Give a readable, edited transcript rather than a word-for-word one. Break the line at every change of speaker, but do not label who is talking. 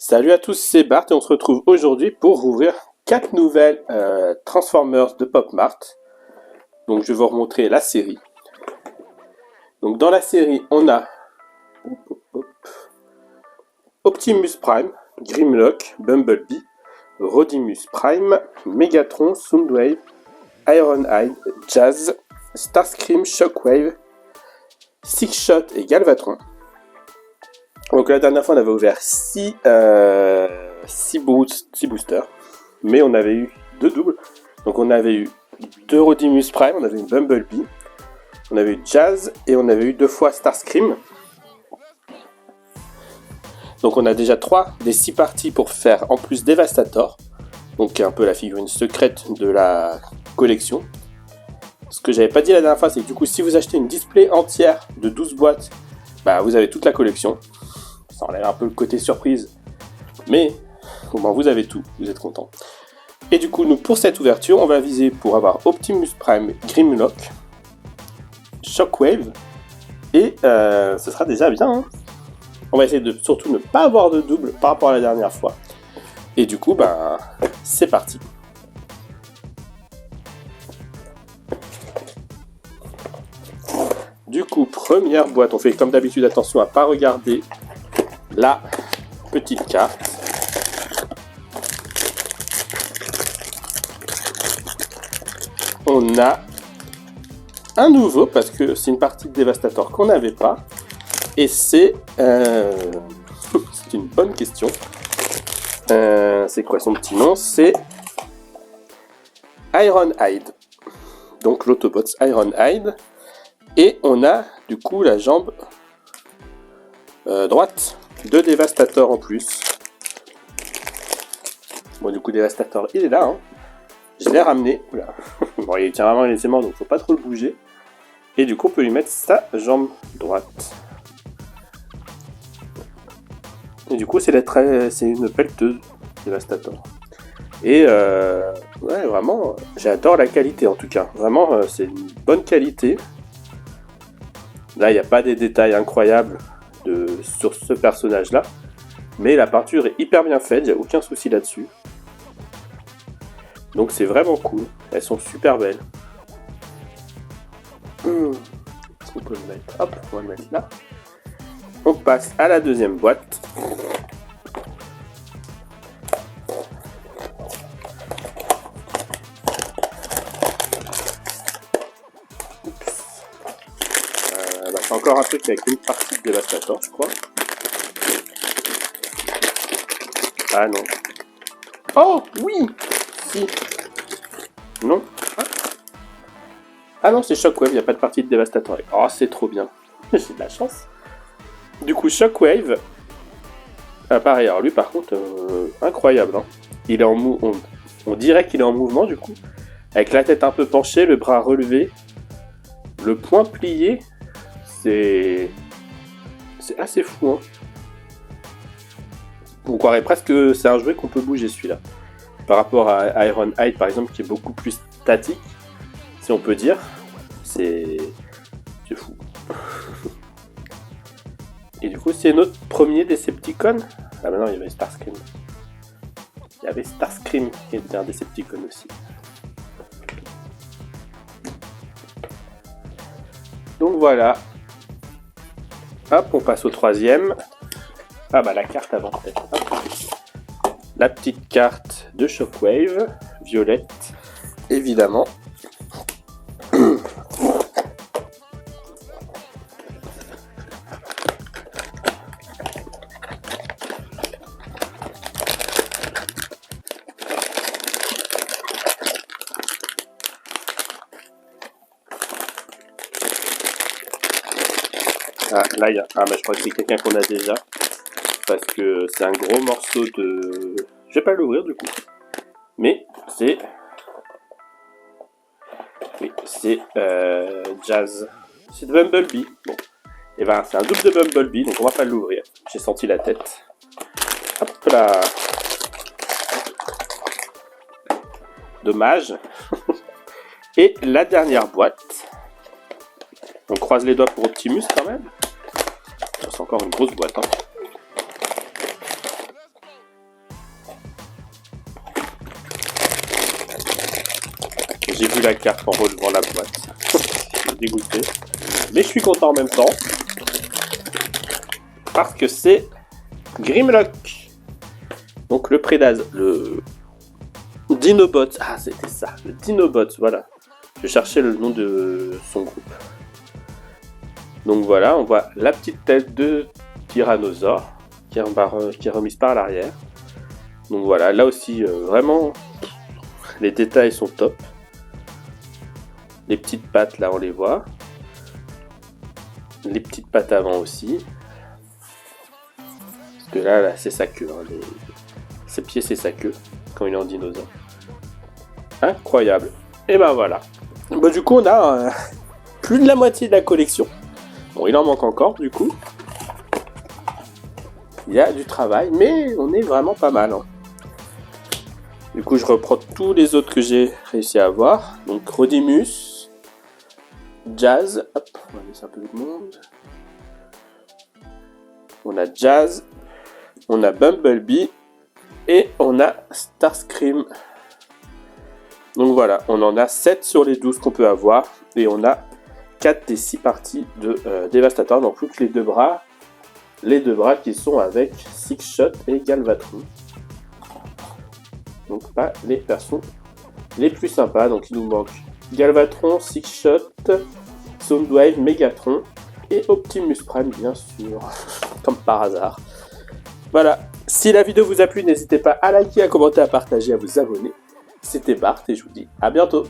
Salut à tous, c'est Bart et on se retrouve aujourd'hui pour ouvrir 4 nouvelles Transformers de Pop Mart. Donc je vais vous remontrer la série. Donc dans la série, on a Optimus Prime, Grimlock, Bumblebee, Rodimus Prime, Megatron, Soundwave, Ironhide, Jazz, Starscream, Shockwave, Sixshot et Galvatron. Donc la dernière fois on avait ouvert 6 boosters, mais on avait eu 2 doubles. Donc on avait eu 2 Rodimus Prime, on avait eu Bumblebee, on avait eu Jazz et on avait eu 2 fois Starscream. Donc on a déjà 3 des 6 parties pour faire en plus Devastator, donc qui est un peu la figurine secrète de la collection. Ce que j'avais pas dit la dernière fois, c'est que du coup si vous achetez une display entière de 12 boîtes, bah vous avez toute la collection. Ça enlève un peu le côté surprise, mais au moins vous avez tout, vous êtes content. Et du coup, nous pour cette ouverture, on va viser pour avoir Optimus Prime, Grimlock, Shockwave, et ce sera déjà bien. Hein. On va essayer de surtout ne pas avoir de double par rapport à la dernière fois. Et du coup, ben, c'est parti. Du coup, première boîte, on fait comme d'habitude attention à ne pas regarder la petite carte. On a un nouveau parce que c'est une partie de Devastator qu'on n'avait pas. Et c'est une bonne question. C'est quoi son petit nom? C'est Ironhide. Donc l'Autobots Ironhide. Et on a du coup la jambe droite de Devastator en plus. Bon, du coup, Devastator, il est là. Hein. Je l'ai ramené. Oula. Bon, il tient vraiment aisément, donc faut pas trop le bouger. Et du coup, on peut lui mettre sa jambe droite. Et du coup, c'est une pelleteuse Devastator. Et ouais, vraiment, j'adore la qualité en tout cas. Vraiment, c'est une bonne qualité. Là, il n'y a pas des détails incroyables sur ce personnage-là. Mais la peinture est hyper bien faite, il n'y a aucun souci là-dessus. Donc c'est vraiment cool. Elles sont super belles. Est-ce qu'on peut le mettre? Hop, on va le mettre là. On passe à la deuxième boîte. C'est encore un truc avec une partie de Devastator, je crois. Ah non. Oh oui. Si. Non. Ah non, c'est Shockwave, il n'y a pas de partie de Devastator. Oh, c'est trop bien. J'ai de la chance. Du coup, Shockwave. Pareil, alors lui par contre, incroyable. Hein. Il est en on dirait qu'il est en mouvement du coup. Avec la tête un peu penchée, le bras relevé, le poing plié. C'est assez fou. Hein. On croirait presque que c'est un jouet qu'on peut bouger celui-là. Par rapport à Ironhide par exemple qui est beaucoup plus statique, si on peut dire. C'est fou. Et du coup c'est notre premier Decepticon. Ah bah non, il y avait Starscream. Il y avait Starscream qui était un Decepticon aussi. Donc voilà. Hop, on passe au troisième. Ah bah la carte avant peut-être. La petite carte de Shockwave, violette, évidemment. Ah, là, il y a... Ah, bah, je crois que c'est quelqu'un qu'on a déjà. Parce que c'est un gros morceau de... Je vais pas l'ouvrir, du coup. Mais c'est... Oui, c'est Jazz. C'est de Bumblebee. Bon. Et ben, c'est un double de Bumblebee, donc on va pas l'ouvrir. J'ai senti la tête. Hop là. Dommage. Et la dernière boîte. On croise les doigts pour Optimus quand même. C'est encore une grosse boîte. Hein. j'ai vu la carte en relevant la boîte. Je suis dégoûté. Mais je suis content en même temps. Parce que c'est Grimlock. Donc le le Dinobot. Ah, c'était ça. Le Dinobot, voilà. Je cherchais le nom de son groupe. Donc voilà, on voit la petite tête de tyrannosaure qui est remise par l'arrière. Donc voilà, là aussi, vraiment, les détails sont top. Les petites pattes, là, on les voit. Les petites pattes avant aussi. Parce que là c'est sa queue. Hein, ses pieds, c'est sa queue, quand il est en dinosaure. Incroyable. Et ben voilà. Bah, du coup, on a plus de la moitié de la collection. Bon, il en manque encore, du coup. Il y a du travail, mais on est vraiment pas mal. Hein. Du coup, je reprends tous les autres que j'ai réussi à avoir. Donc, Rodimus, Jazz. Hop, on va laisser un peu de monde. On a Jazz, on a Bumblebee et on a Starscream. Donc voilà, on en a 7 sur les 12 qu'on peut avoir. Et on a 4 des 6 parties de Devastator. Donc plus que les deux bras. Les deux bras qui sont avec Six Shot et Galvatron. Donc pas les persos les plus sympas. Donc il nous manque Galvatron, Six Shot, Soundwave, Megatron et Optimus Prime bien sûr. Comme par hasard. Voilà. Si la vidéo vous a plu, n'hésitez pas à liker, à commenter, à partager, à vous abonner. C'était Bart et je vous dis à bientôt.